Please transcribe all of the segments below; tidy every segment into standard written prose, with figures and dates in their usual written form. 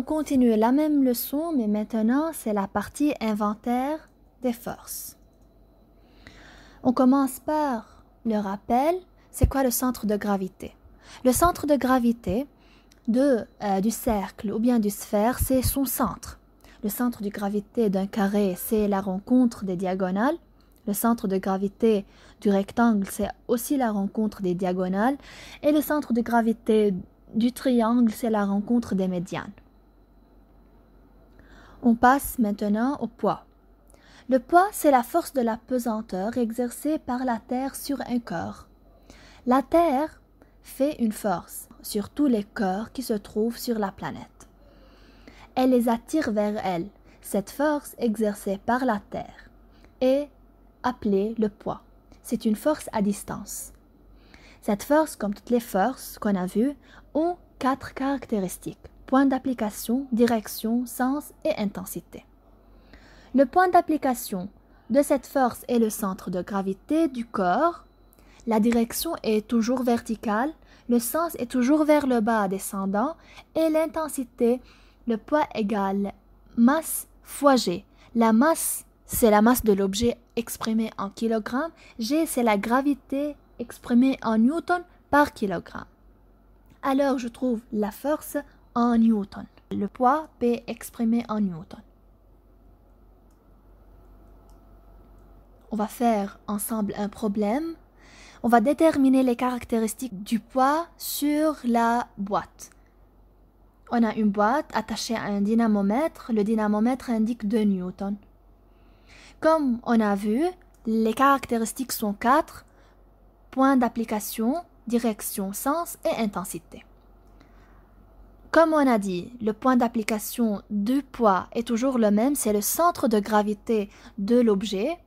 On continue la même leçon, mais maintenant c'est la partie inventaire des forces. On commence par le rappel. C'est quoi le centre de gravité? Le centre de gravité du cercle ou bien du sphère, c'est son centre. Le centre de gravité d'un carré, c'est la rencontre des diagonales. Le centre de gravité du rectangle, c'est aussi la rencontre des diagonales. Et le centre de gravité du triangle, c'est la rencontre des médianes. On passe maintenant au poids. Le poids, c'est la force de la pesanteur exercée par la Terre sur un corps. La Terre fait une force sur tous les corps qui se trouvent sur la planète. Elle les attire vers elle. Cette force exercée par la Terre est appelée le poids. C'est une force à distance. Cette force, comme toutes les forces qu'on a vues, ont 4 caractéristiques: point d'application, direction, sens et intensité. Le point d'application de cette force est le centre de gravité du corps. La direction est toujours verticale, le sens est toujours vers le bas descendant et l'intensité, le poids égale masse fois G. La masse, c'est la masse de l'objet exprimée en kilogrammes. G, c'est la gravité exprimée en newton par kilogramme. Alors, je trouve la force en newton. Le poids P exprimé en newton. On va faire ensemble un problème. On va déterminer les caractéristiques du poids sur la boîte. On a une boîte attachée à un dynamomètre. Le dynamomètre indique 2 newtons. Comme on a vu, les caractéristiques sont 4. Point d'application, direction, sens et intensité. Comme on a dit, le point d'application du poids est toujours le même, c'est le centre de gravité de l'objet,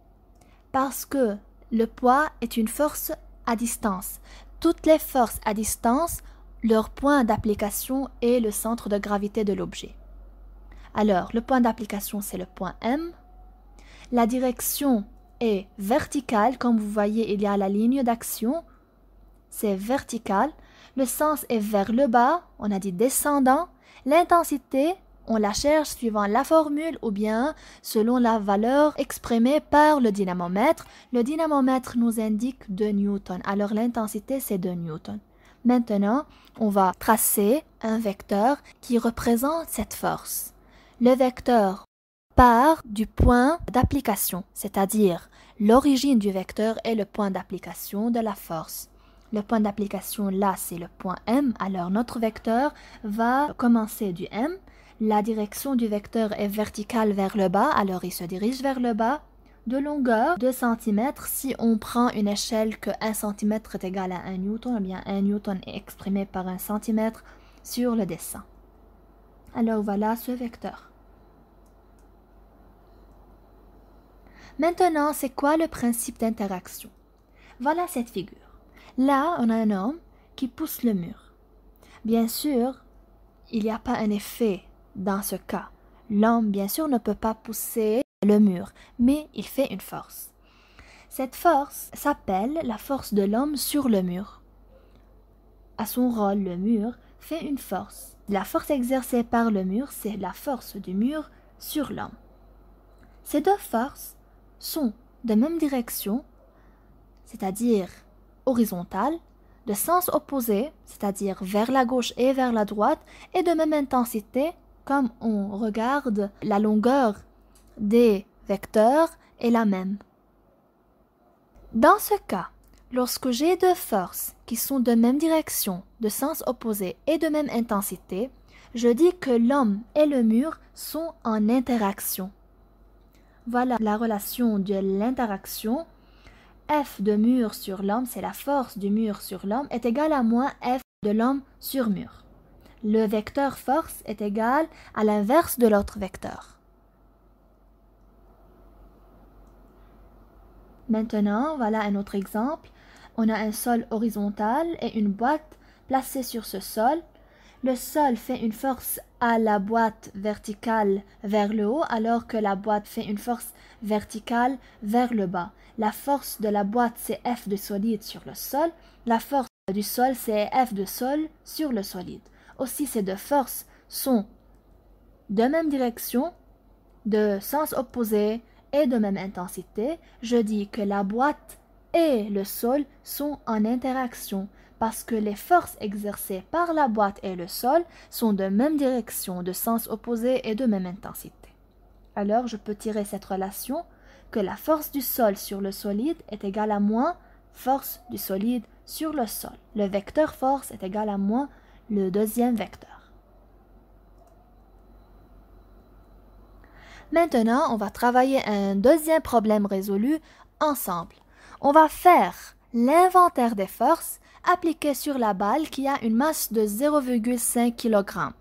parce que le poids est une force à distance. Toutes les forces à distance, leur point d'application est le centre de gravité de l'objet. Alors, le point d'application, c'est le point M. La direction est verticale, comme vous voyez, il y a la ligne d'action, c'est vertical. Le sens est vers le bas, on a dit descendant. L'intensité, on la cherche suivant la formule ou bien selon la valeur exprimée par le dynamomètre. Le dynamomètre nous indique 2 newtons, alors l'intensité c'est 2 newtons. Maintenant, on va tracer un vecteur qui représente cette force. Le vecteur part du point d'application, c'est-à-dire l'origine du vecteur est le point d'application de la force. Le point d'application là, c'est le point M, alors notre vecteur va commencer du M. La direction du vecteur est verticale vers le bas, alors il se dirige vers le bas. De longueur, 2 cm. Si on prend une échelle que 1 cm est égal à 1 newton, eh bien 1 newton est exprimé par 1 cm sur le dessin. Alors voilà ce vecteur. Maintenant, c'est quoi le principe d'interaction? Voilà cette figure. Là, on a un homme qui pousse le mur. Bien sûr, il n'y a pas un effet dans ce cas. L'homme, bien sûr, ne peut pas pousser le mur, mais il fait une force. Cette force s'appelle la force de l'homme sur le mur. À son rôle, le mur fait une force. La force exercée par le mur, c'est la force du mur sur l'homme. Ces deux forces sont de même direction, c'est-à-dire horizontale, de sens opposé, c'est-à-dire vers la gauche et vers la droite, et de même intensité, comme on regarde la longueur des vecteurs est la même. Dans ce cas, lorsque j'ai deux forces qui sont de même direction, de sens opposé et de même intensité, je dis que l'homme et le mur sont en interaction. Voilà la relation de l'interaction. F de mur sur l'homme, c'est la force du mur sur l'homme, est égale à moins F de l'homme sur mur. Le vecteur force est égal à l'inverse de l'autre vecteur. Maintenant, voilà un autre exemple. On a un sol horizontal et une boîte placée sur ce sol. Le sol fait une force à la boîte verticale vers le haut, alors que la boîte fait une force verticale vers le bas. La force de la boîte, c'est F de solide sur le sol. La force du sol, c'est F de sol sur le solide. Aussi, ces deux forces sont de même direction, de sens opposé et de même intensité, je dis que la boîte et le sol sont en interaction parce que les forces exercées par la boîte et le sol sont de même direction, de sens opposé et de même intensité. Alors je peux tirer cette relation que la force du sol sur le solide est égale à moins force du solide sur le sol. Le vecteur force est égal à moins le deuxième vecteur. Maintenant, on va travailler un deuxième problème résolu ensemble. On va faire l'inventaire des forces appliquées sur la balle qui a une masse de 0,5 kg.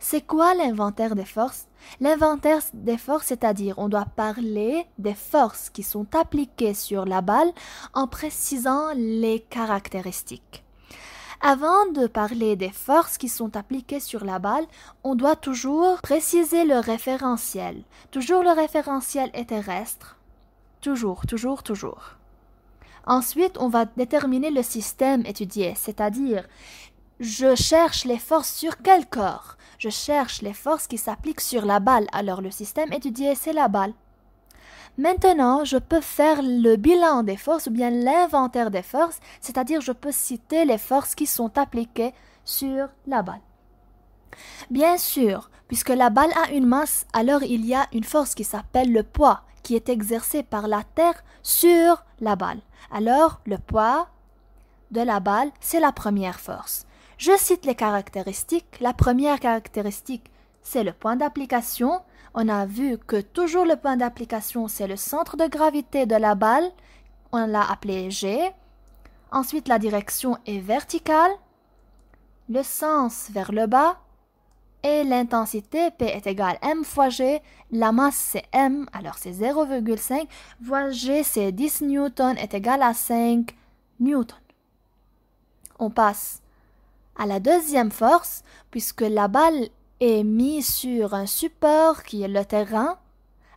C'est quoi l'inventaire des forces? L'inventaire des forces, c'est-à-dire on doit parler des forces qui sont appliquées sur la balle en précisant les caractéristiques. Avant de parler des forces qui sont appliquées sur la balle, on doit toujours préciser le référentiel. Toujours le référentiel est terrestre. Toujours. Ensuite, on va déterminer le système étudié, c'est-à-dire je cherche les forces sur quel corps? Je cherche les forces qui s'appliquent sur la balle. Alors le système étudié, c'est la balle. Maintenant, je peux faire le bilan des forces ou bien l'inventaire des forces, c'est-à-dire je peux citer les forces qui sont appliquées sur la balle. Bien sûr, puisque la balle a une masse, alors il y a une force qui s'appelle le poids, qui est exercée par la Terre sur la balle. Alors, le poids de la balle, c'est la première force. Je cite les caractéristiques. La première caractéristique, c'est le point d'application. On a vu que toujours le point d'application, c'est le centre de gravité de la balle. On l'a appelé G. Ensuite, la direction est verticale, le sens vers le bas et l'intensité P est égale M fois G. La masse, c'est M, alors c'est 0,5 fois G, c'est 10 newtons, est égal à 5 newtons. On passe à la deuxième force, puisque la balle est mise sur un support qui est le terrain,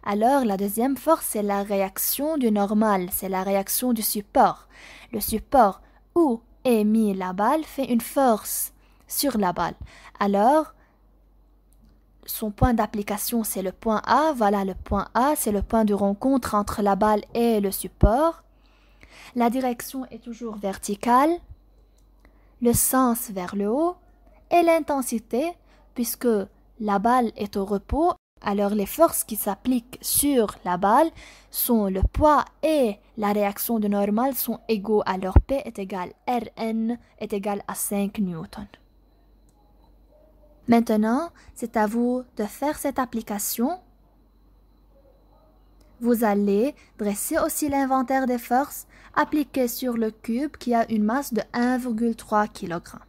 alors la deuxième force, c'est la réaction du normal, c'est la réaction du support. Le support où est mise la balle fait une force sur la balle. Alors, son point d'application, c'est le point A. Voilà, le point A, c'est le point de rencontre entre la balle et le support. La direction est toujours verticale, le sens vers le haut et l'intensité, puisque la balle est au repos, alors les forces qui s'appliquent sur la balle sont le poids et la réaction du normal sont égaux, alors P est égal Rn est égal à 5 newtons. Maintenant, c'est à vous de faire cette application. Vous allez dresser aussi l'inventaire des forces appliquées sur le cube qui a une masse de 1,3 kg.